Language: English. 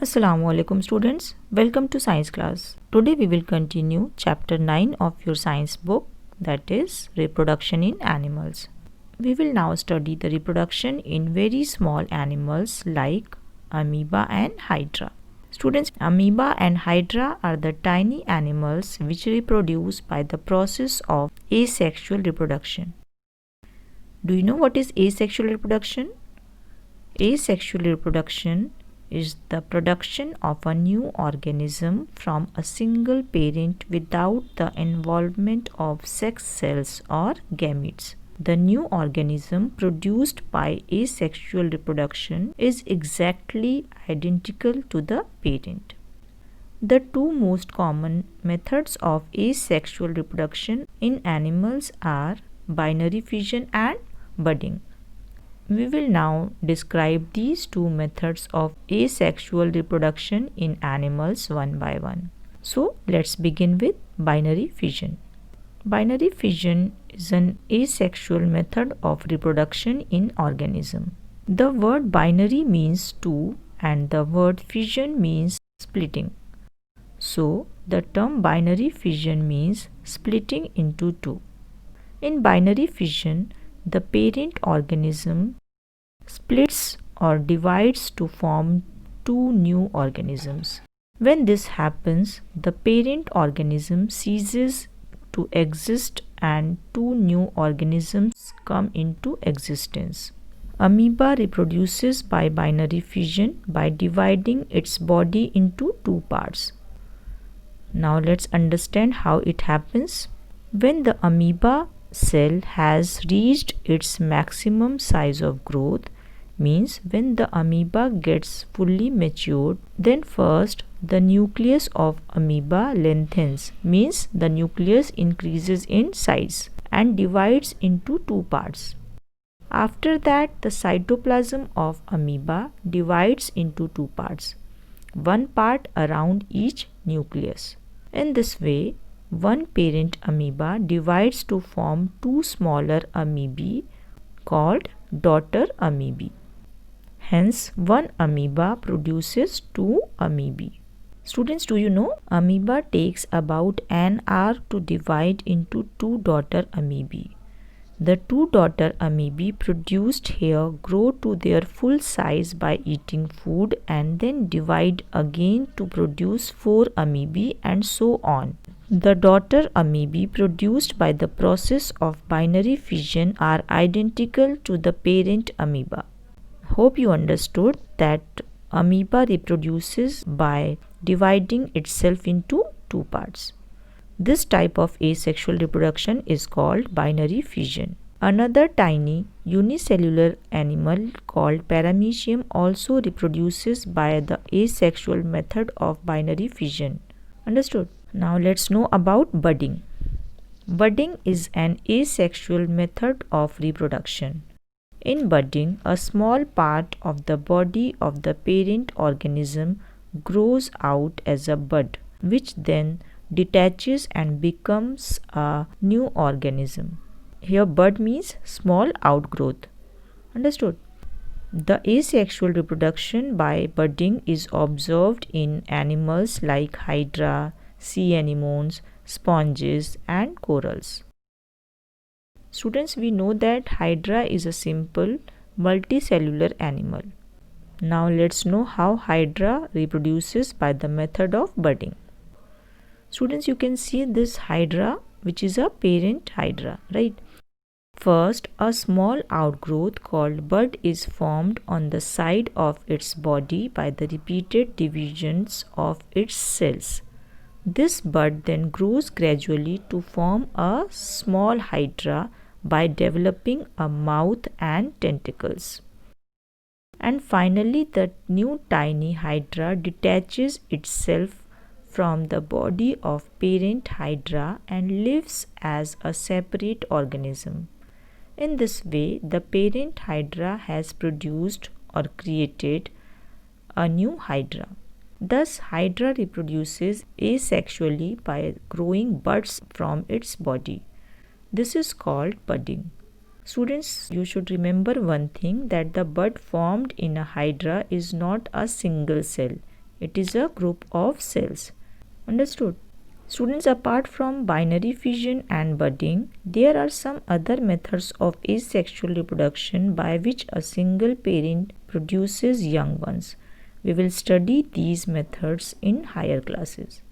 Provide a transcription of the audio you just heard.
Assalamu alaikum students, welcome to science class. Today we will continue chapter 9 of your science book, that is reproduction in animals. We will now study the reproduction in very small animals like amoeba and hydra. Students, amoeba and hydra are the tiny animals which reproduce by the process of asexual reproduction. Do you know what is asexual reproduction? Asexual reproduction is the production of a new organism from a single parent without the involvement of sex cells or gametes. The new organism produced by asexual reproduction is exactly identical to the parent. The two most common methods of asexual reproduction in animals are binary fission and budding. We will now describe these two methods of asexual reproduction in animals one by one. So, let's begin with binary fission. Binary fission is an asexual method of reproduction in organism. The word binary means two and the word fission means splitting. So, the term binary fission means splitting into two. In binary fission, the parent organism splits or divides to form two new organisms. When this happens, the parent organism ceases to exist and two new organisms come into existence. Amoeba reproduces by binary fission by dividing its body into two parts. Now let's understand how it happens. When the amoeba cell has reached its maximum size of growth, means when the amoeba gets fully matured, then first the nucleus of amoeba lengthens, means the nucleus increases in size and divides into two parts. After that, the cytoplasm of amoeba divides into two parts, one part around each nucleus. In this way, one parent amoeba divides to form two smaller amoebae called daughter amoebae. Hence, one amoeba produces two amoebae. Students, do you know amoeba takes about an hour to divide into two daughter amoebae. The two daughter amoebae produced here grow to their full size by eating food and then divide again to produce four amoebae and so on. The daughter amoebae produced by the process of binary fission are identical to the parent amoeba. Hope you understood that amoeba reproduces by dividing itself into two parts. This type of asexual reproduction is called binary fission. Another tiny unicellular animal called paramecium also reproduces by the asexual method of binary fission. Understood? Now let's know about budding. Budding is an asexual method of reproduction. In budding, a small part of the body of the parent organism grows out as a bud, which then detaches and becomes a new organism. Here, bud means small outgrowth. Understood? The asexual reproduction by budding is observed in animals like hydra, sea anemones, sponges, and corals. Students, we know that hydra is a simple multicellular animal. Now let's know how hydra reproduces by the method of budding. Students, you can see this hydra, which is a parent hydra, right? First, a small outgrowth called bud is formed on the side of its body by the repeated divisions of its cells. This bud then grows gradually to form a small hydra by developing a mouth and tentacles. And finally, the new tiny hydra detaches itself from the body of parent hydra and lives as a separate organism. In this way, the parent hydra has produced or created a new hydra. Thus, hydra reproduces asexually by growing buds from its body. This is called budding. Students, you should remember one thing, that the bud formed in a hydra is not a single cell. It is a group of cells. Understood? Students, apart from binary fission and budding, there are some other methods of asexual reproduction by which a single parent produces young ones. We will study these methods in higher classes.